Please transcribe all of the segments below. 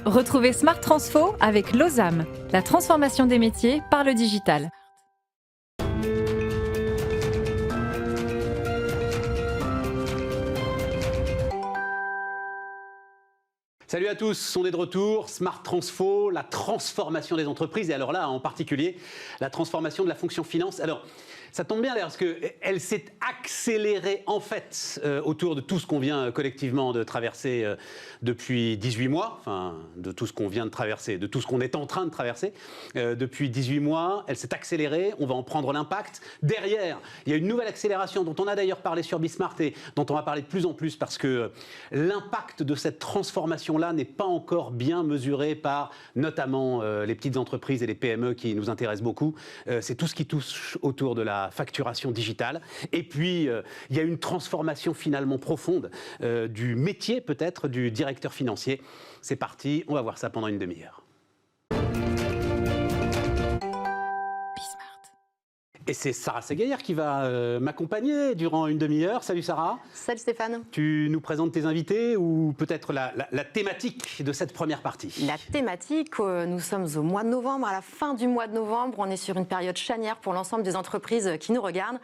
Retrouvez Smart Transfo avec l'OSAM, la transformation des métiers par le digital. Salut à tous, on est de retour, Smart Transfo, la transformation des entreprises et alors là en particulier la transformation de la fonction finance. Alors ça tombe bien parce qu'elle s'est accélérée en fait autour de tout ce qu'on vient collectivement de traverser depuis 18 mois, enfin de tout ce qu'on vient de traverser, de tout ce qu'on est en train de traverser depuis 18 mois. Elle s'est accélérée, on va en prendre l'impact. Derrière, il y a une nouvelle accélération dont on a d'ailleurs parlé sur Bismart et dont on va parler de plus en plus parce que l'impact de cette transformation-là n'est pas encore bien mesuré par notamment les petites entreprises et les PME qui nous intéressent beaucoup. C'est tout ce qui touche autour de la facturation digitale. Et puis, il y a une transformation finalement profonde du métier peut-être du directeur financier. C'est parti, on va voir ça pendant une demi-heure. Et c'est Sarah Segaillère qui va m'accompagner durant une demi-heure. Salut Sarah. Salut Stéphane. Tu nous présentes tes invités ou peut-être la thématique de cette première partie? La thématique, nous sommes au mois de novembre, à la fin du mois de novembre. On est sur une période charnière pour l'ensemble des entreprises qui nous regardent.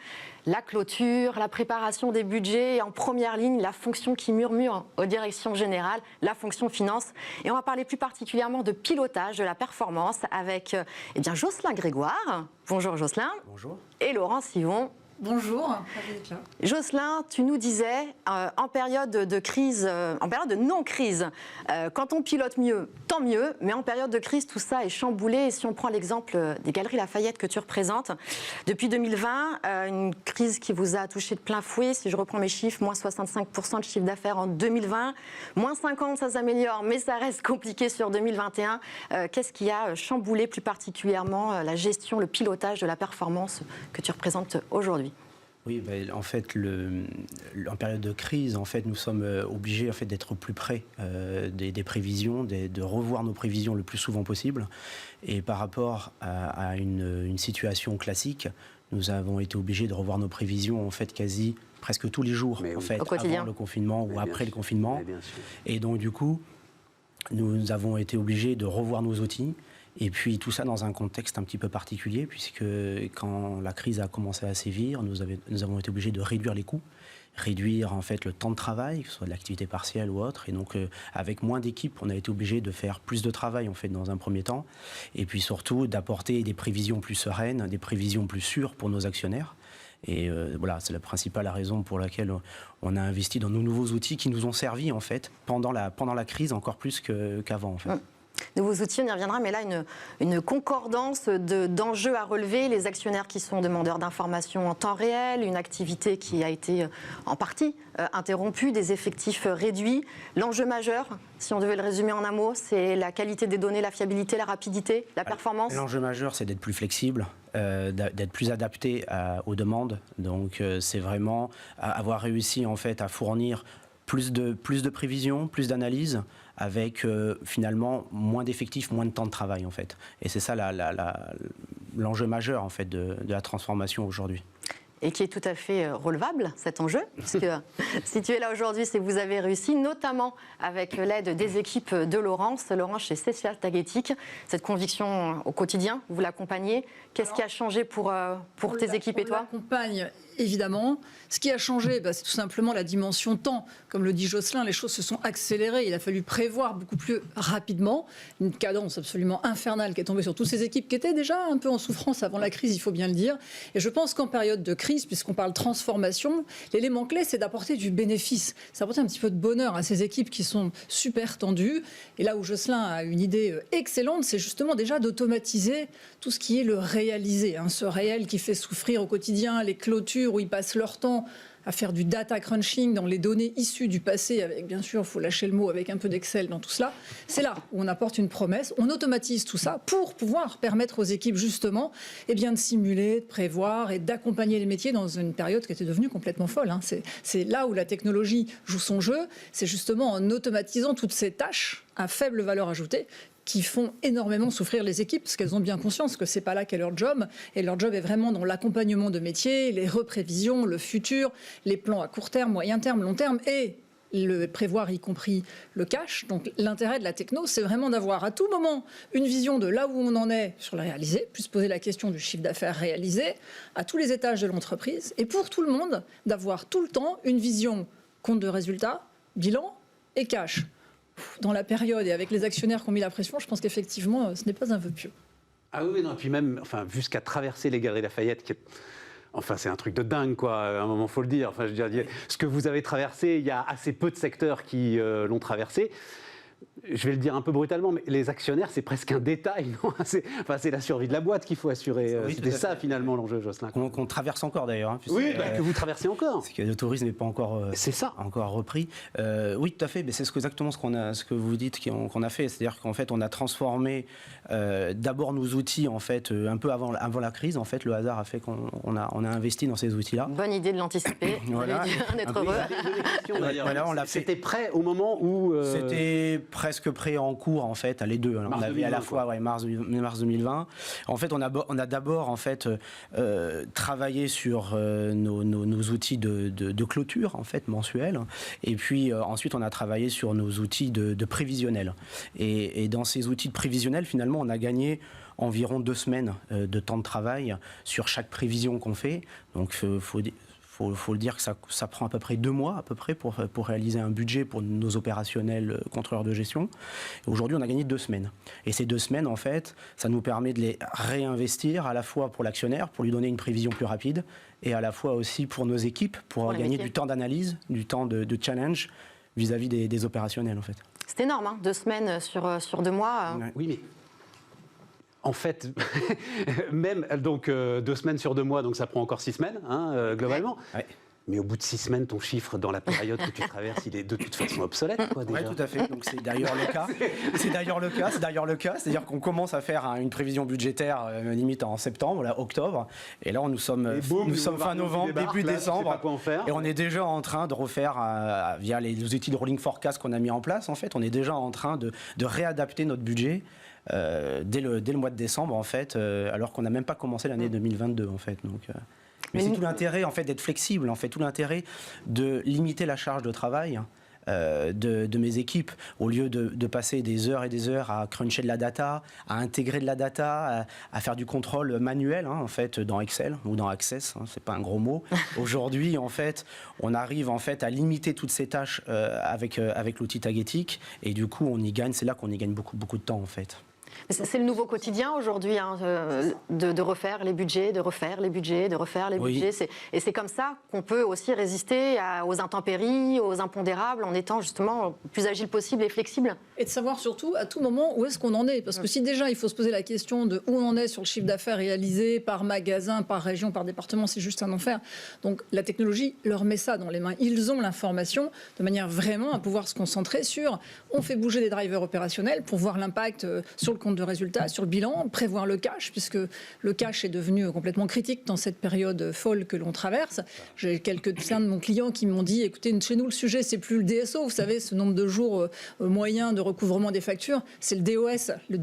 La clôture, la préparation des budgets et en première ligne, la fonction qui murmure aux directions générales, la fonction finance. Et on va parler plus particulièrement de pilotage, de la performance avec Jocelyn Grégoire. Bonjour Jocelyn. Bonjour. Et Laurent Sivon. Bonjour, ravi d'être là. Jocelyn, tu nous disais, en période de crise, en période de non-crise, quand on pilote mieux, tant mieux, mais en période de crise, tout ça est chamboulé. Et si on prend l'exemple des Galeries Lafayette que tu représentes, depuis 2020, une crise qui vous a touché de plein fouet, si je reprends mes chiffres, moins 65% de chiffre d'affaires en 2020, moins 50%, ça s'améliore, mais ça reste compliqué sur 2021. Qu'est-ce qui a chamboulé plus particulièrement la gestion, le pilotage de la performance que tu représentes aujourd'hui ? Oui, ben, en fait, en période de crise, en fait, nous sommes obligés en fait, d'être plus près des prévisions, de revoir nos prévisions le plus souvent possible. Et par rapport à une situation classique, nous avons été obligés de revoir nos prévisions en fait, quasi presque tous les jours, en fait, avant le confinement ou après le confinement. Et donc, du coup, nous avons été obligés de revoir nos outils. Et puis tout ça dans un contexte un petit peu particulier, puisque quand la crise a commencé à sévir, nous avons été obligés de réduire les coûts, réduire en fait le temps de travail, que ce soit de l'activité partielle ou autre. Et donc avec moins d'équipes, on a été obligé de faire plus de travail en fait dans un premier temps. Et puis surtout d'apporter des prévisions plus sereines, des prévisions plus sûres pour nos actionnaires. Et voilà, c'est la principale raison pour laquelle on a investi dans nos nouveaux outils qui nous ont servi en fait pendant la crise encore plus qu'avant en fait. Nouveaux outils, on y reviendra, mais là, une concordance d'enjeux à relever, les actionnaires qui sont demandeurs d'informations en temps réel, une activité qui a été en partie interrompue, des effectifs réduits. L'enjeu majeur, si on devait le résumer en un mot, c'est la qualité des données, la fiabilité, la rapidité, la performance. L'enjeu majeur, c'est d'être plus flexible, d'être plus adapté aux demandes. Donc, c'est vraiment avoir réussi en fait à fournir plus de prévisions, plus d'analyses, avec finalement moins d'effectifs, moins de temps de travail en fait. Et c'est ça l'enjeu majeur en fait de la transformation aujourd'hui. Et qui est tout à fait relevable, cet enjeu, puisque si tu es là aujourd'hui, c'est que vous avez réussi, notamment avec l'aide des équipes de Laurence chez Cécilia Tagetik. Cette conviction au quotidien, vous l'accompagnez. Qu'est-ce qui a changé pour tes équipes et toi ? On l'accompagne, évidemment. Ce qui a changé, c'est tout simplement la dimension temps. Comme le dit Jocelyn, les choses se sont accélérées. Il a fallu prévoir beaucoup plus rapidement. Une cadence absolument infernale qui est tombée sur toutes ces équipes qui étaient déjà un peu en souffrance avant la crise, il faut bien le dire. Et je pense qu'en période de crise, puisqu'on parle transformation, l'élément clé, c'est d'apporter du bénéfice. C'est d'apporter un petit peu de bonheur à ces équipes qui sont super tendues. Et là où Jocelyn a une idée excellente, c'est justement déjà d'automatiser tout ce qui est le réalisé. Ce réel qui fait souffrir au quotidien, les clôtures où ils passent leur temps à faire du data crunching dans les données issues du passé, avec bien sûr, il faut lâcher le mot, avec un peu d'Excel dans tout cela. C'est là où on apporte une promesse, on automatise tout ça pour pouvoir permettre aux équipes justement de simuler, de prévoir et d'accompagner les métiers dans une période qui était devenue complètement folle. C'est là où la technologie joue son jeu, c'est justement en automatisant toutes ces tâches à faible valeur ajoutée qui font énormément souffrir les équipes, parce qu'elles ont bien conscience que ce n'est pas là qu'est leur job, et leur job est vraiment dans l'accompagnement de métiers, les reprévisions, le futur, les plans à court terme, moyen terme, long terme, et prévoir y compris le cash. Donc l'intérêt de la techno, c'est vraiment d'avoir à tout moment une vision de là où on en est sur le réalisé, puis se poser la question du chiffre d'affaires réalisé à tous les étages de l'entreprise, et pour tout le monde, d'avoir tout le temps une vision compte de résultat, bilan et cash. Dans la période et avec les actionnaires qui ont mis la pression, je pense qu'effectivement, ce n'est pas un vœu pieux. Ah oui, non, et puis même, enfin, jusqu'à traverser les Galeries Lafayette, qui est... Enfin, c'est un truc de dingue, quoi. À un moment, faut le dire. Enfin, je veux dire, ce que vous avez traversé, il y a assez peu de secteurs qui l'ont traversé. Je vais le dire un peu brutalement, mais les actionnaires, c'est presque un détail. Non, c'est la survie de la boîte qu'il faut assurer. Oui, c'était ça, finalement, l'enjeu, Jocelyn. Qu'on traverse encore, d'ailleurs. Hein, oui, que vous traversez encore. Parce que le tourisme n'est pas encore, encore repris. Oui, tout à fait. Mais c'est exactement ce que vous dites qu'on a fait. C'est-à-dire qu'en fait, on a transformé d'abord nos outils, en fait, un peu avant la crise. En fait, le hasard a fait qu'on a investi dans ces outils-là. Bonne idée de l'anticiper. Voilà. D'être heureux. Voilà, c'était prêt au moment où... C'était presque prêt en cours, en fait, à les deux. Alors, on avait 2020, à la fois mars 2020. En fait, on a d'abord en fait, travaillé sur nos outils de clôture, en fait, mensuels. Et puis ensuite, on a travaillé sur nos outils de prévisionnel. Et dans ces outils de prévisionnel, finalement, on a gagné environ 2 semaines de temps de travail sur chaque prévision qu'on fait. Donc, faut le dire que ça prend à peu près 2 mois pour réaliser un budget pour nos opérationnels contrôleurs de gestion. Aujourd'hui, on a gagné 2 semaines. Et ces 2 semaines, en fait, ça nous permet de les réinvestir à la fois pour l'actionnaire, pour lui donner une prévision plus rapide, et à la fois aussi pour nos équipes, pour gagner du temps d'analyse, du temps de challenge vis-à-vis des opérationnels, en fait. C'est énorme, hein, 2 semaines sur 2 mois. Ouais. Oui, mais... En fait, même donc 2 semaines sur 2 mois, donc ça prend encore 6 semaines, hein, globalement. Ouais. Mais au bout de 6 semaines, ton chiffre dans la période que tu traverses, il est de toute façon obsolète, quoi, déjà. Oui, tout à fait. Donc c'est d'ailleurs le cas. C'est d'ailleurs le cas. C'est-à-dire qu'on commence à faire une prévision budgétaire limite en septembre, là, octobre. Et là, nous sommes fin novembre, début décembre. Et on est déjà en train de refaire, via les outils de rolling forecast qu'on a mis en place, en fait, on est déjà en train de réadapter notre budget. Dès le mois de décembre, en fait, alors qu'on n'a même pas commencé l'année 2022, en fait. Donc, mais c'est tout l'intérêt, en fait, d'être flexible, en fait, tout l'intérêt de limiter la charge de travail de mes équipes, au lieu de passer des heures et des heures à cruncher de la data, à intégrer de la data, à faire du contrôle manuel, hein, en fait, dans Excel ou dans Access, hein, c'est pas un gros mot. Aujourd'hui, en fait, on arrive en fait à limiter toutes ces tâches avec l'outil Tagetik, et du coup, on y gagne. C'est là qu'on y gagne beaucoup de temps, en fait. C'est le nouveau quotidien aujourd'hui, hein, de refaire les budgets, de refaire les budgets, de refaire les budgets. Et c'est comme ça qu'on peut aussi résister aux intempéries, aux impondérables, en étant justement le plus agile possible et flexible. Et de savoir surtout à tout moment où est-ce qu'on en est. Parce que si déjà il faut se poser la question de où on en est sur le chiffre d'affaires réalisé par magasin, par région, par département, c'est juste un enfer. Donc la technologie leur met ça dans les mains. Ils ont l'information de manière vraiment à pouvoir se concentrer sur on fait bouger des drivers opérationnels pour voir l'impact sur le compte de résultats, sur le bilan, prévoir le cash, puisque le cash est devenu complètement critique dans cette période folle que l'on traverse. J'ai certains de mon clients qui m'ont dit, écoutez, chez nous, le sujet, c'est plus le DSO, vous savez, ce nombre de jours moyen de recouvrement des factures, c'est le DOS, le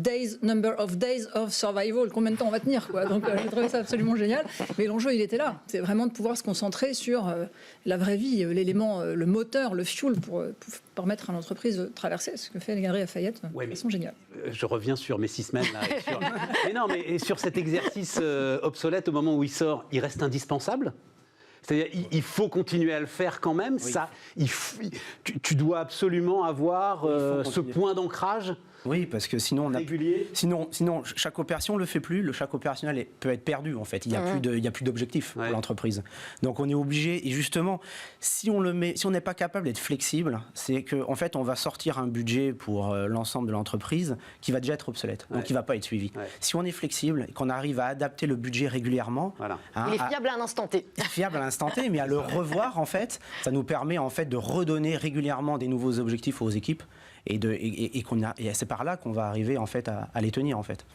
Number of Days of Survival, combien de temps on va tenir, quoi. Donc, j'ai trouvé ça absolument génial. Mais l'enjeu, il était là. C'est vraiment de pouvoir se concentrer sur la vraie vie, l'élément, le moteur, le fuel pour permettre à l'entreprise de traverser ce que fait les Galeries Lafayette de façon géniale. Je reviens sur mes 6 semaines. Là, mais non, mais sur cet exercice obsolète, au moment où il sort, il reste indispensable. C'est-à-dire, il faut continuer à le faire quand même. Oui. Ça, tu dois absolument avoir ce point d'ancrage. Oui, parce que sinon, régulier. Sinon, chaque opération ne le fait plus. Le chaque opérationnel peut être perdu, en fait. Il n'y a plus d'objectif pour l'entreprise. Donc, on est obligé. Et justement, si on n'est pas capable d'être flexible, c'est qu'en fait, on va sortir un budget pour l'ensemble de l'entreprise qui va déjà être obsolète. Donc, qui ne va pas être suivi. Si on est flexible et qu'on arrive à adapter le budget régulièrement... Voilà. Il est fiable à un instant T. Fiable à l'instant T, mais à le revoir, en fait, ça nous permet, en fait, de redonner régulièrement des nouveaux objectifs aux équipes. Et c'est par là qu'on va arriver en fait à les tenir en fait.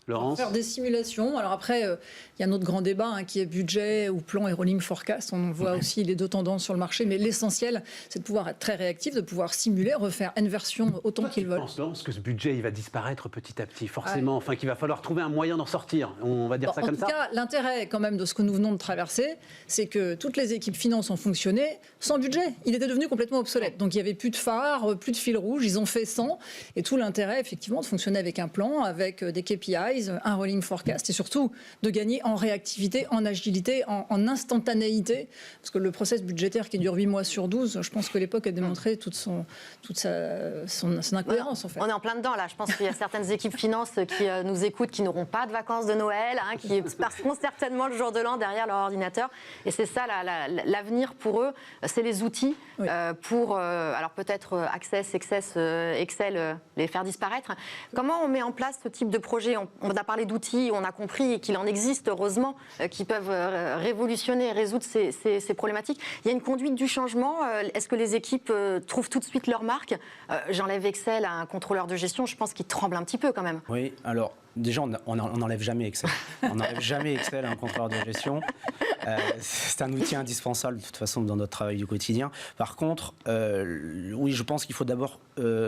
Laurence? Faire des simulations. Alors après, il y a un autre grand débat qui est budget ou plan et rolling forecast. On voit aussi les deux tendances sur le marché, mais l'essentiel, c'est de pouvoir être très réactif, de pouvoir simuler, refaire une version autant qu'ils veulent. Je pense, Laurence, que ce budget, il va disparaître petit à petit, forcément. Enfin, qu'il va falloir trouver un moyen d'en sortir. On va dire ça comme ça. En tout cas, l'intérêt quand même de ce que nous venons de traverser, c'est que toutes les équipes finance ont fonctionné sans budget. Il était devenu complètement obsolète. Donc il n'y avait plus de phare, plus de fil rouge. Ils ont fait 100. Et tout l'intérêt, effectivement, de fonctionner avec un plan, avec des KPIs, un rolling forecast et surtout de gagner en réactivité, en agilité, en instantanéité. Parce que le process budgétaire qui dure 8 mois sur 12, je pense que l'époque a démontré toute son incohérence en fait. On est en plein dedans là. Je pense qu'il y a certaines équipes finance qui nous écoutent, qui n'auront pas de vacances de Noël, qui passeront certainement le jour de l'an derrière leur ordinateur. Et c'est ça l'avenir pour eux, c'est les outils pour, alors peut-être Access, Excel, les faire disparaître. Comment on met en place ce type de projet? On a parlé d'outils, on a compris qu'il en existe, heureusement, qui peuvent révolutionner et résoudre ces problématiques. Il y a une conduite du changement. Est-ce que les équipes trouvent tout de suite leur marque? J'enlève Excel à un contrôleur de gestion, je pense qu'il tremble un petit peu quand même. Oui, alors déjà, on n'enlève jamais Excel. On n'enlève jamais Excel à un contrôleur de gestion. C'est un outil indispensable de toute façon dans notre travail du quotidien. Par contre, oui, je pense qu'il faut d'abord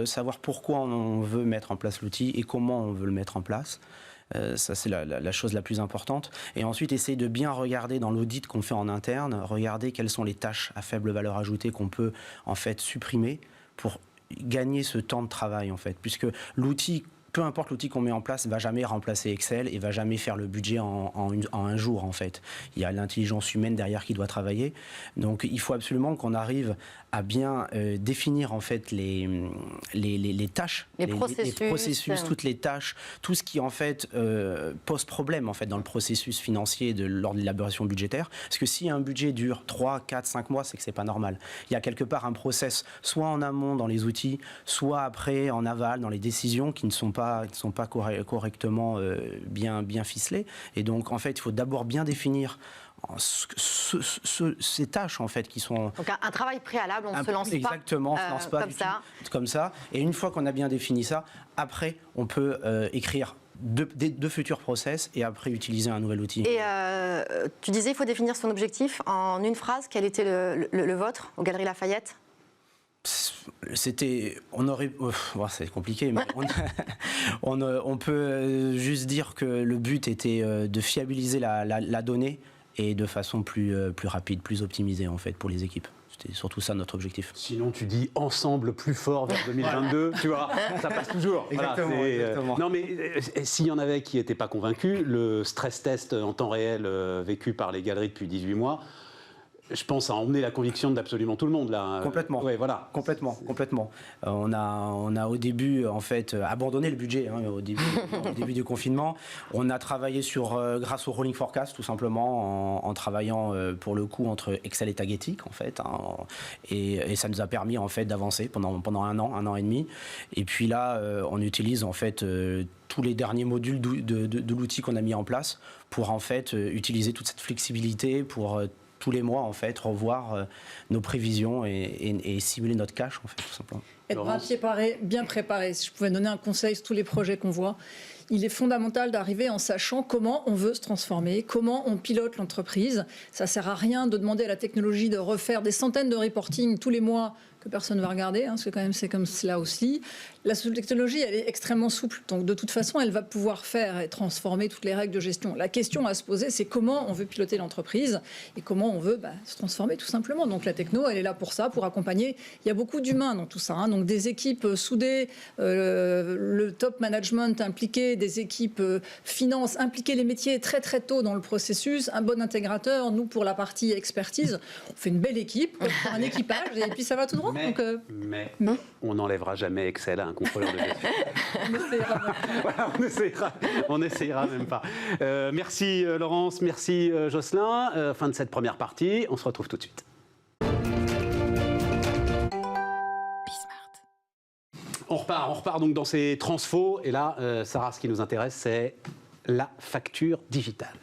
savoir pourquoi on veut mettre en place l'outil et comment on veut le mettre en place. Ça, c'est la chose la plus importante. Et ensuite, essayer de bien regarder dans l'audit qu'on fait en interne, regarder quelles sont les tâches à faible valeur ajoutée qu'on peut en fait supprimer pour gagner ce temps de travail en fait, puisque l'outil, peu importe l'outil qu'on met en place, ne va jamais remplacer Excel et va jamais faire le budget en un jour en fait. Il y a l'intelligence humaine derrière qui doit travailler. Donc il faut absolument qu'on arrive à bien définir en fait les tâches, les processus, toutes les tâches, tout ce qui en fait pose problème en fait dans le processus financier lors de l'élaboration budgétaire. Parce que si un budget dure 3, 4, 5 mois, c'est que c'est pas normal. Il y a quelque part un process, soit en amont dans les outils, soit après en aval dans les décisions qui ne sont pas correctement bien ficelées. Et donc en fait, il faut d'abord bien définir ces tâches en fait qui sont... Donc un travail préalable, on ne se lance pas. Exactement, on ne se lance pas comme ça. Et une fois qu'on a bien défini ça, après on peut écrire deux futurs process et après utiliser un nouvel outil. Et tu disais il faut définir son objectif en une phrase. Quel était le vôtre aux Galeries Lafayette? C'est compliqué, mais on peut juste dire que le but était de fiabiliser la donnée et de façon plus rapide, plus optimisée en fait pour les équipes. C'était surtout ça notre objectif. Sinon, tu dis ensemble plus fort vers 2022, tu vois, ça passe toujours. Exactement, voilà, exactement. Non, mais s'il y en avait qui n'étaient pas convaincus, le stress test en temps réel vécu par les galeries depuis 18 mois, je pense, a emmené la conviction d'absolument tout le monde là. Complètement. Ouais, voilà. Complètement. On a au début en fait abandonné le budget au début du confinement. On a travaillé grâce au rolling forecast tout simplement en travaillant pour le coup entre Excel et Tagetic en fait et ça nous a permis en fait d'avancer pendant un an et demi. Et puis là on utilise en fait tous les derniers modules de l'outil qu'on a mis en place pour en fait utiliser toute cette flexibilité pour tous les mois, en fait, revoir nos prévisions et simuler notre cash, en fait, tout simplement. Être bien préparé. Si je pouvais donner un conseil sur tous les projets qu'on voit, il est fondamental d'arriver en sachant comment on veut se transformer, comment on pilote l'entreprise. Ça ne sert à rien de demander à la technologie de refaire des centaines de reporting tous les mois que personne ne va regarder, parce que quand même c'est comme cela aussi. La technologie, elle est extrêmement souple, donc de toute façon, elle va pouvoir faire et transformer toutes les règles de gestion. La question à se poser, c'est comment on veut piloter l'entreprise et comment on veut se transformer tout simplement. Donc la techno, elle est là pour ça, pour accompagner. Il y a beaucoup d'humains dans tout ça, donc des équipes soudées, le top management impliqué, des équipes finance impliquées, les métiers très très tôt dans le processus, un bon intégrateur, nous pour la partie expertise, on fait une belle équipe, on fait un équipage et puis ça va tout droit. Mais on n'enlèvera jamais Excel à un contrôleur de gestion. On n'essayera même pas. Merci Laurence, merci Jocelyn. Fin de cette première partie, on se retrouve tout de suite. On repart donc dans ces transfos. Et là, Sarah, ce qui nous intéresse, c'est la facture digitale.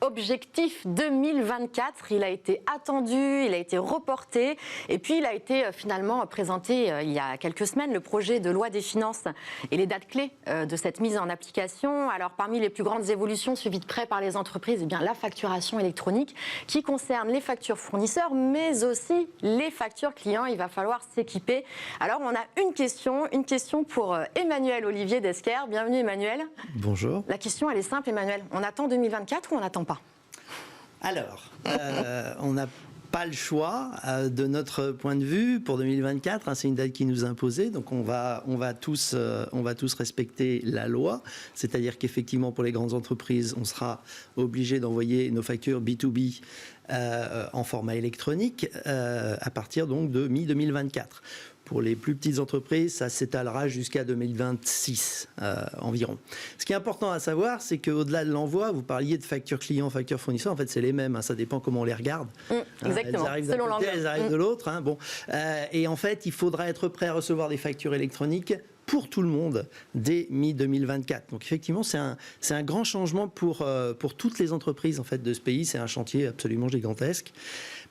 Objectif 2024. Il a été attendu, il a été reporté et puis il a été finalement présenté il y a quelques semaines, le projet de loi des finances et les dates clés de cette mise en application. Alors parmi les plus grandes évolutions suivies de près par les entreprises, eh bien, la facturation électronique qui concerne les factures fournisseurs mais aussi les factures clients. Il va falloir s'équiper. Alors on a une question pour Emmanuel Olivier d'Esquer. Bienvenue Emmanuel. Bonjour. La question elle est simple Emmanuel. On attend 2024 ou on n'attend pas ? Alors, on n'a pas le choix de notre point de vue pour 2024. Hein, c'est une date qui nous est imposée, donc on va tous respecter la loi. C'est-à-dire qu'effectivement, pour les grandes entreprises, on sera obligé d'envoyer nos factures B2B en format électronique à partir donc de mi-2024. Pour les plus petites entreprises, ça s'étalera jusqu'à 2026 environ. Ce qui est important à savoir, c'est qu'au-delà de l'envoi, vous parliez de factures clients, factures fournisseurs, en fait c'est les mêmes, hein, ça dépend comment on les regarde. Exactement, elles arrivent selon d'un côté, elles arrivent de l'autre. Hein, bon. Et en fait, il faudra être prêt à recevoir des factures électroniques pour tout le monde dès mi-2024. Donc effectivement, c'est un grand changement pour toutes les entreprises en fait, de ce pays. C'est un chantier absolument gigantesque.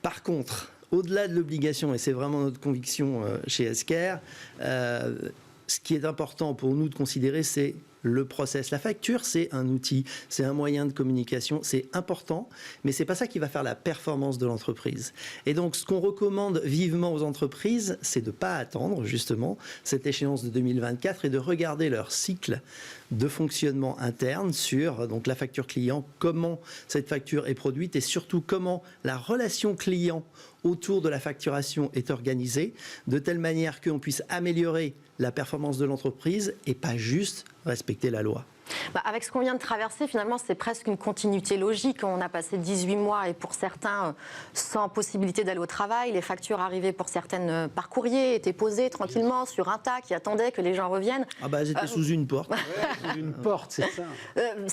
Par contre, au-delà de l'obligation, et c'est vraiment notre conviction chez Esquer, ce qui est important pour nous de considérer, c'est le process. La facture, c'est un outil, c'est un moyen de communication, c'est important, mais c'est pas ça qui va faire la performance de l'entreprise. Et donc, ce qu'on recommande vivement aux entreprises, c'est de ne pas attendre, justement, cette échéance de 2024 et de regarder leur cycle de fonctionnement interne sur donc, la facture client, comment cette facture est produite et surtout comment la relation client autour de la facturation est organisée, de telle manière qu'on puisse améliorer la performance de l'entreprise et pas juste respecter la loi. Avec ce qu'on vient de traverser, finalement, c'est presque une continuité logique. On a passé 18 mois et pour certains, sans possibilité d'aller au travail. Les factures arrivaient pour certaines par courrier, étaient posées tranquillement sur un tas qui attendait que les gens reviennent. Ah bah, elles étaient sous une porte. Ouais, sous une porte, c'est ça.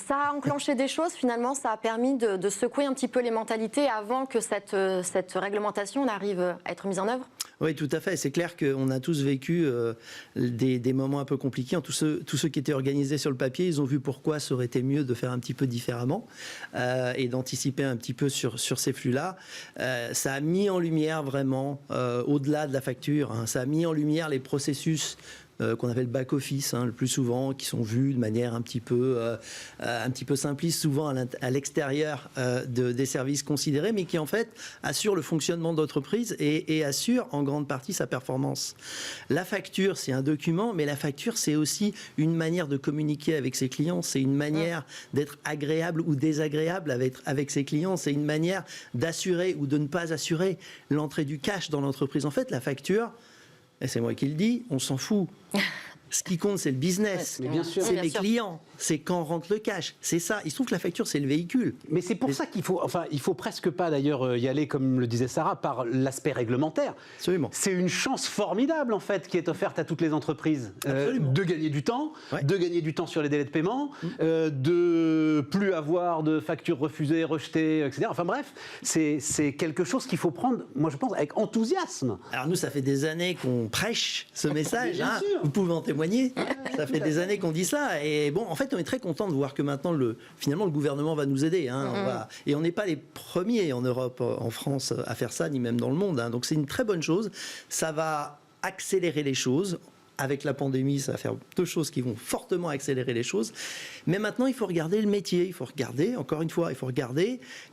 Ça a enclenché des choses, finalement, ça a permis de secouer un petit peu les mentalités avant que cette réglementation n'arrive à être mise en œuvre. Oui, tout à fait. C'est clair qu'on a tous vécu des moments un peu compliqués. Tous ceux qui étaient organisés sur le papier, ils ont vu pourquoi ça aurait été mieux de faire un petit peu différemment et d'anticiper un petit peu sur ces flux-là. Ça a mis en lumière vraiment, au-delà de la facture, hein, ça a mis en lumière les processus qu'on appelle back-office, hein, le plus souvent, qui sont vus de manière un petit peu simpliste, souvent à l'extérieur des services considérés, mais qui en fait assurent le fonctionnement d'entreprise et assurent en grande partie sa performance. La facture, c'est un document, mais la facture, c'est aussi une manière de communiquer avec ses clients, c'est une manière d'être agréable ou désagréable avec ses clients, c'est une manière d'assurer ou de ne pas assurer l'entrée du cash dans l'entreprise. En fait, la facture, et c'est moi qui le dis, on s'en fout. Ce qui compte, c'est le business. Mais bien sûr. C'est mes clients. C'est quand rentre le cash. C'est ça. Il se trouve que la facture, c'est le véhicule. Mais c'est pour ça qu'il faut presque pas d'ailleurs y aller, comme le disait Sarah, par l'aspect réglementaire. Absolument. C'est une chance formidable en fait qui est offerte à toutes les entreprises de gagner du temps, de gagner du temps sur les délais de paiement, de plus avoir de factures refusées, rejetées, etc. Enfin bref, c'est quelque chose qu'il faut prendre, moi je pense, avec enthousiasme. Alors nous, ça fait des années qu'on prêche ce message. Bien sûr. Vous pouvez en témoigner. Ça fait des années qu'on dit ça. Et bon, en fait, on est très content de voir que maintenant, finalement, le gouvernement va nous aider. Hein. Et on n'est pas les premiers en Europe, en France, à faire ça, ni même dans le monde. Hein. Donc c'est une très bonne chose. Ça va accélérer les choses. Avec la pandémie, ça va faire deux choses qui vont fortement accélérer les choses. Mais maintenant, il faut regarder le métier. Il faut regarder, encore une fois,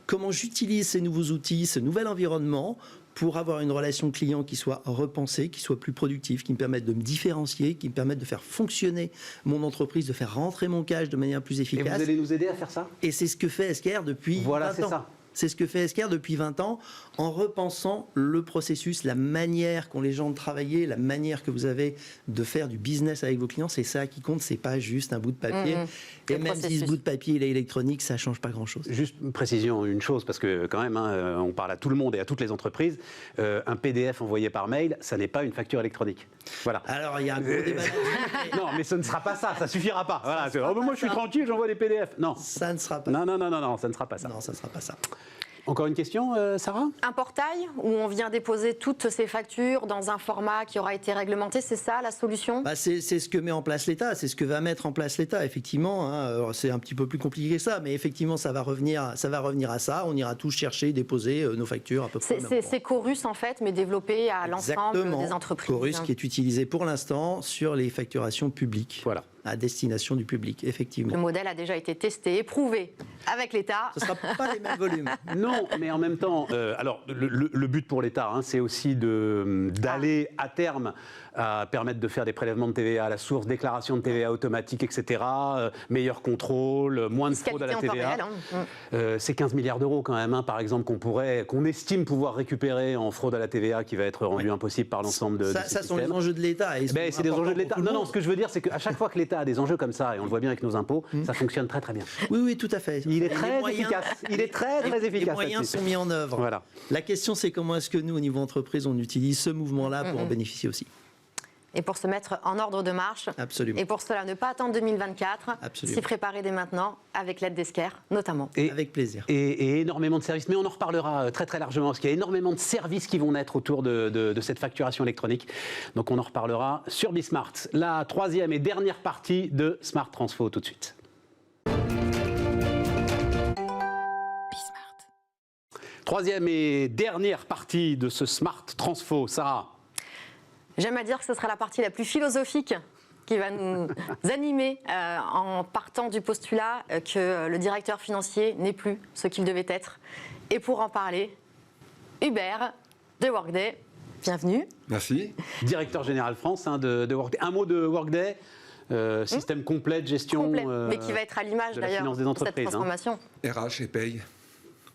comment j'utilise ces nouveaux outils, ce nouvel environnement pour avoir une relation client qui soit repensée, qui soit plus productive, qui me permette de me différencier, qui me permette de faire fonctionner mon entreprise, de faire rentrer mon cash de manière plus efficace. Et vous allez nous aider à faire ça ? Et c'est ce que fait Esquer depuis 20 ans. Ça. C'est ce que fait Esquer depuis 20 ans, en repensant le processus, la manière qu'ont les gens de travailler, la manière que vous avez de faire du business avec vos clients. C'est ça qui compte, c'est pas juste un bout de papier. Et même si ce bout de papier il est électronique, ça change pas grand-chose. Juste une précision, une chose, parce que quand même, on parle à tout le monde et à toutes les entreprises. Un PDF envoyé par mail, ça n'est pas une facture électronique. Voilà. Alors il y a un gros débat. Non, mais ce ne sera pas ça suffira pas. Voilà. Moi je suis tranquille, j'envoie des PDF. Non. Ça ne sera pas. Non, ça ne sera pas ça. Non, ça ne sera pas ça. Encore une question, Sarah ? Un portail où on vient déposer toutes ces factures dans un format qui aura été réglementé, c'est ça la solution ? C'est ce que met en place l'État, c'est ce que va mettre en place l'État, effectivement. Alors, c'est un petit peu plus compliqué que ça, mais effectivement, ça va revenir à ça. On ira tous chercher, déposer nos factures à peu près. C'est Chorus, en fait, mais développé à l'ensemble des entreprises. Chorus qui est utilisé pour l'instant sur les facturations publiques. Voilà. À destination du public, effectivement. Le modèle a déjà été testé, éprouvé avec l'État. Ce ne sera pas les mêmes volumes. Non, mais en même temps, alors le but pour l'État, c'est aussi d'aller à terme à permettre de faire des prélèvements de TVA à la source, déclaration de TVA automatique, etc., meilleur contrôle, moins de fraude à la TVA. C'est 15 milliards d'euros quand même, par exemple, qu'on estime pouvoir récupérer en fraude à la TVA qui va être rendu impossible par l'ensemble de ces Ça sont les enjeux de l'État. C'est des enjeux de l'État. Non, ce que je veux dire, c'est qu'à chaque fois que l'État a des enjeux comme ça, et on le voit bien avec nos impôts, ça fonctionne très très bien. Oui, tout à fait. Il est très efficace. Il est très efficace. Les moyens sont mis en œuvre. Voilà. La question, c'est comment est-ce que nous, au niveau entreprise, on utilise ce mouvement-là pour en bénéficier aussi. Et pour se mettre en ordre de marche. Absolument. Et pour cela, ne pas attendre 2024, s'y préparer dès maintenant, avec l'aide d'Esquer, notamment. Avec plaisir. Et énormément de services, mais on en reparlera très très largement, parce qu'il y a énormément de services qui vont naître autour de cette facturation électronique. Donc on en reparlera sur Bismart. La troisième et dernière partie de Smart Transfo, tout de suite. Troisième et dernière partie de ce Smart Transfo. Sarah. J'aime à dire que ce sera la partie la plus philosophique qui va nous animer en partant du postulat que le directeur financier n'est plus ce qu'il devait être. Et pour en parler, Hubert de Workday, bienvenue. Merci. Directeur général France de Workday. Un mot de Workday, système complet de gestion complet, mais qui va être à l'image de la d'ailleurs finance des de cette entreprises. transformation. RH et paye.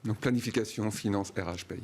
Donc planification, finance, RH, paye.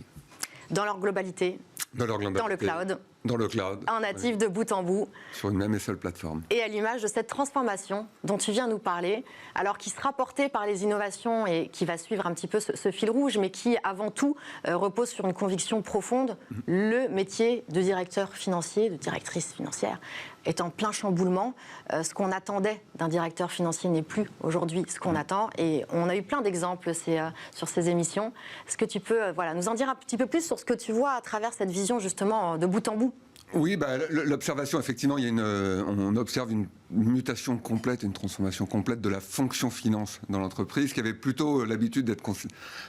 Dans leur globalité. Dans le cloud. Dans le cloud. En natif de bout en bout. Sur une même et seule plateforme. Et à l'image de cette transformation dont tu viens nous parler, alors qui sera portée par les innovations et qui va suivre un petit peu ce fil rouge, mais qui avant tout repose sur une conviction profonde, le métier de directeur financier, de directrice financière, est en plein chamboulement. Ce qu'on attendait d'un directeur financier n'est plus aujourd'hui ce qu'on attend. Et on a eu plein d'exemples sur ces émissions. Est-ce que tu peux nous en dire un petit peu plus sur ce que tu vois à travers cette vision justement de bout en bout ? Oui, l'observation, effectivement, on observe une mutation complète, une transformation complète de la fonction finance dans l'entreprise, qui avait plutôt l'habitude d'être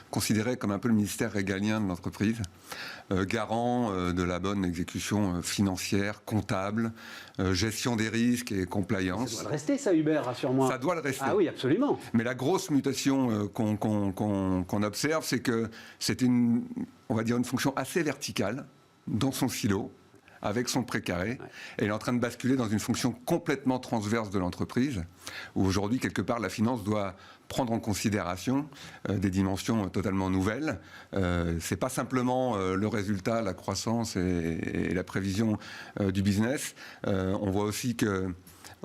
considérée comme un peu le ministère régalien de l'entreprise, garant de la bonne exécution financière, comptable, gestion des risques et compliance. Ça doit le rester, ça, Hubert, rassure-moi. Ça doit le rester. Ah oui, absolument. Mais la grosse mutation qu'on observe, c'est que c'est on va dire, une fonction assez verticale dans son silo, avec son précaré. Elle est en train de basculer dans une fonction complètement transverse de l'entreprise, où aujourd'hui, quelque part, la finance doit prendre en considération des dimensions totalement nouvelles. C'est pas simplement le résultat, la croissance et la prévision du business. On voit aussi que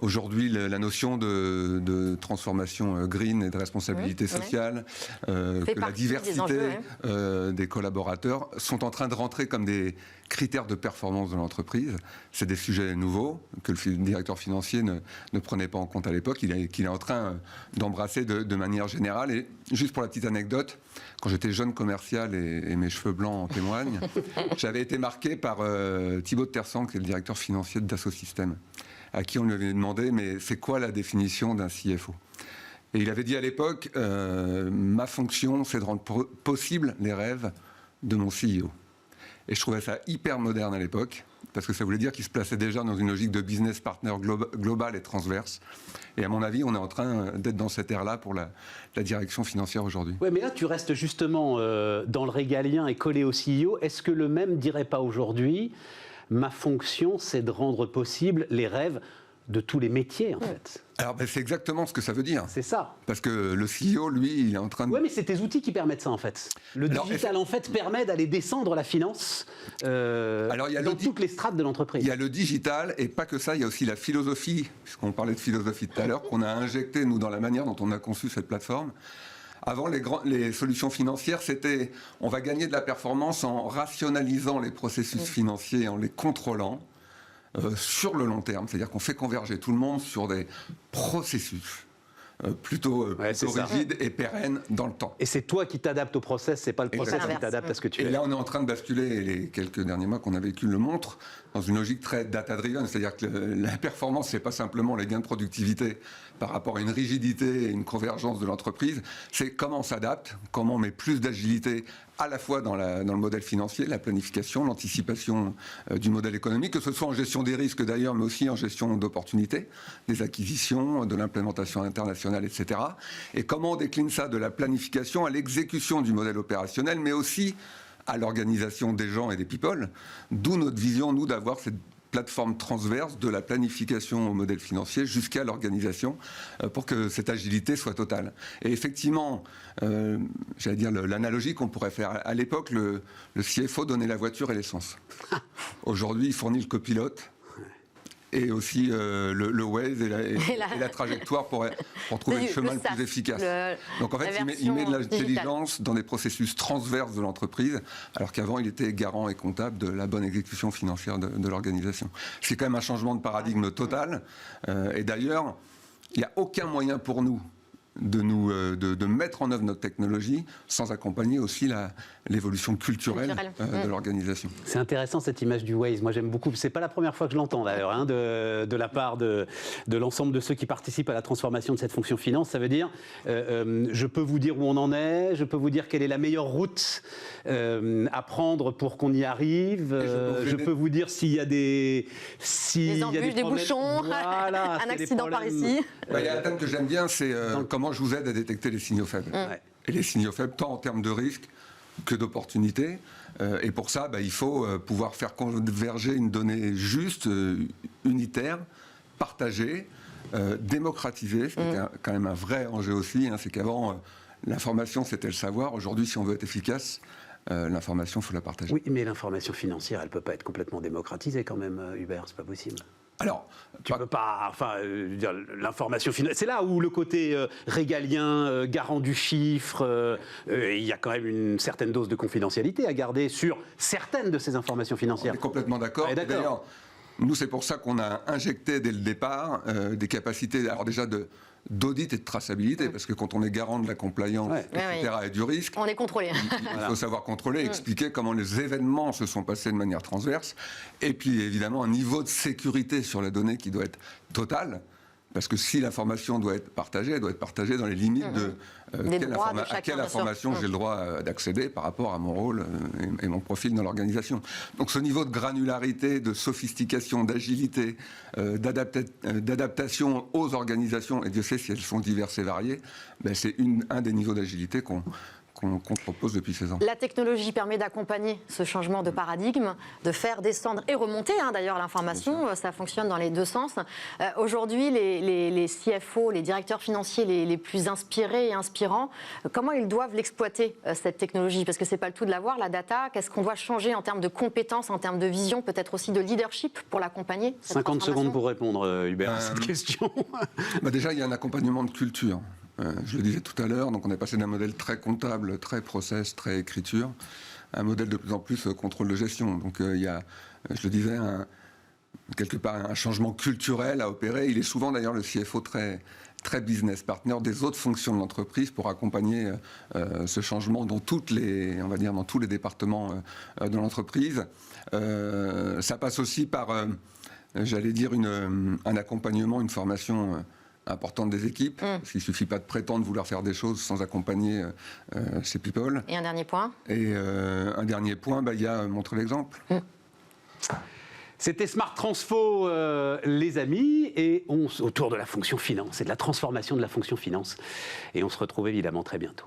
aujourd'hui, la notion de transformation green et de responsabilité sociale, que la diversité des collaborateurs sont en train de rentrer comme des critères de performance de l'entreprise. C'est des sujets nouveaux que le directeur financier ne prenait pas en compte à l'époque, qu'il est en train d'embrasser de manière générale. Et juste pour la petite anecdote, quand j'étais jeune commercial et mes cheveux blancs en témoignent, j'avais été marqué par Thibaut de Tersang, qui est le directeur financier de Dassault Systèmes, à qui on lui avait demandé, mais c'est quoi la définition d'un CFO ? Et il avait dit à l'époque, ma fonction, c'est de rendre possible les rêves de mon CEO. Et je trouvais ça hyper moderne à l'époque, parce que ça voulait dire qu'il se plaçait déjà dans une logique de business partner global et transverse. Et à mon avis, on est en train d'être dans cette ère-là pour la direction financière aujourd'hui. Oui, mais là, tu restes justement dans le régalien et collé au CEO. Est-ce que le même dirait pas aujourd'hui, ma fonction, c'est de rendre possible les rêves de tous les métiers, en fait. Alors, c'est exactement ce que ça veut dire. C'est ça. Parce que le CEO, lui, il est en train de... Oui, mais c'est tes outils qui permettent ça, en fait. Le digital, en fait, permet d'aller descendre la finance dans toutes les strates de l'entreprise. Il y a le digital, et pas que ça, il y a aussi la philosophie, puisqu'on parlait de philosophie tout à l'heure, qu'on a injecté, nous, dans la manière dont on a conçu cette plateforme. Avant, les solutions financières, c'était on va gagner de la performance en rationalisant les processus financiers, en les contrôlant. Sur le long terme, c'est-à-dire qu'on fait converger tout le monde sur des processus plutôt c'est ça. rigide et pérenne dans le temps. Et c'est toi qui t'adaptes au process, c'est pas le process qui t'adapte à ce que tu Et fais. là, on est en train de basculer, et les quelques derniers mois qu'on a vécu le montrent, dans une logique très data-driven, c'est-à-dire que la performance, c'est pas simplement les gains de productivité par rapport à une rigidité et une convergence de l'entreprise, c'est comment on s'adapte, comment on met plus d'agilité à la fois dans le modèle financier, la planification, l'anticipation du modèle économique, que ce soit en gestion des risques d'ailleurs, mais aussi en gestion d'opportunités, des acquisitions, de l'implémentation internationale, etc. Et comment on décline ça de la planification à l'exécution du modèle opérationnel, mais aussi à l'organisation des gens et des people, d'où notre vision, nous, d'avoir cette plateforme transverse de la planification au modèle financier jusqu'à l'organisation pour que cette agilité soit totale. Et effectivement, j'allais dire l'analogie qu'on pourrait faire. À l'époque, le CFO donnait la voiture et l'essence. Aujourd'hui, il fournit le copilote et aussi le Waze et la trajectoire pour trouver le chemin le plus efficace. Donc en fait, il met de l'intelligence dans des processus transverses de l'entreprise, alors qu'avant, il était garant et comptable de la bonne exécution financière de l'organisation. C'est quand même un changement de paradigme total. Et d'ailleurs, il n'y a aucun moyen pour nous de mettre en œuvre notre technologie sans accompagner aussi l'évolution culturelle de l'organisation. C'est intéressant cette image du Waze, moi j'aime beaucoup, c'est pas la première fois que je l'entends d'ailleurs, de la part de l'ensemble de ceux qui participent à la transformation de cette fonction finance. Ça veut dire, je peux vous dire où on en est, je peux vous dire quelle est la meilleure route à prendre pour qu'on y arrive, je peux vous dire s'il y a des embûches, des bouchons, voilà, un accident par ici. Il y a un thème que j'aime bien, c'est comment je vous aide à détecter les signaux faibles. Et les signaux faibles, tant en termes de risque que d'opportunités. Et pour ça, il faut pouvoir faire converger une donnée juste, unitaire, partagée, démocratisée. C'était quand même un vrai enjeu aussi. C'est qu'avant, l'information, c'était le savoir. Aujourd'hui, si on veut être efficace, l'information, il faut la partager. Oui, mais l'information financière, elle ne peut pas être complètement démocratisée quand même, Hubert, c'est pas possible. Alors, tu peux pas, l'information financière, c'est là où le côté régalien, garant du chiffre, il y a quand même une certaine dose de confidentialité à garder sur certaines de ces informations financières. On est complètement d'accord. D'ailleurs, nous, c'est pour ça qu'on a injecté dès le départ des capacités, alors déjà d'audit et de traçabilité, parce que quand on est garant de la compliance, etc., et du risque, on est contrôlé. Il faut savoir contrôler, expliquer comment les événements se sont passés de manière transverse, et puis évidemment un niveau de sécurité sur la donnée qui doit être total, parce que si l'information doit être partagée, elle doit être partagée dans les limites de à quelle information j'ai le droit d'accéder par rapport à mon rôle et mon profil dans l'organisation. Donc ce niveau de granularité, de sophistication, d'agilité, d'adaptation aux organisations, et Dieu sait si elles sont diverses et variées, c'est un des niveaux d'agilité qu'on propose depuis 16 ans. La technologie permet d'accompagner ce changement de paradigme, de faire descendre et remonter d'ailleurs l'information, ça fonctionne dans les deux sens. Aujourd'hui, les CFO, les directeurs financiers les plus inspirés et inspirants, comment ils doivent l'exploiter, cette technologie? Parce que c'est pas le tout de l'avoir, la data. Qu'est-ce qu'on doit changer en termes de compétences, en termes de vision, peut-être aussi de leadership pour l'accompagner? 50 secondes pour répondre, Hubert, à cette question. Déjà, il y a un accompagnement de culture. Je le disais tout à l'heure, donc on est passé d'un modèle très comptable, très process, très écriture, à un modèle de plus en plus contrôle de gestion. Donc il y a, je le disais, quelque part un changement culturel à opérer. Il est souvent d'ailleurs le CFO très business partner des autres fonctions de l'entreprise pour accompagner ce changement dans tous les départements de l'entreprise. Ça passe aussi par, j'allais dire, un accompagnement, une formation importante des équipes, parce qu'il ne suffit pas de prétendre vouloir faire des choses sans accompagner ces people. Et un dernier point? Et un dernier point, il y a montrer l'exemple. C'était Smart Transfo, les amis, et autour de la fonction finance et de la transformation de la fonction finance. Et on se retrouve évidemment très bientôt.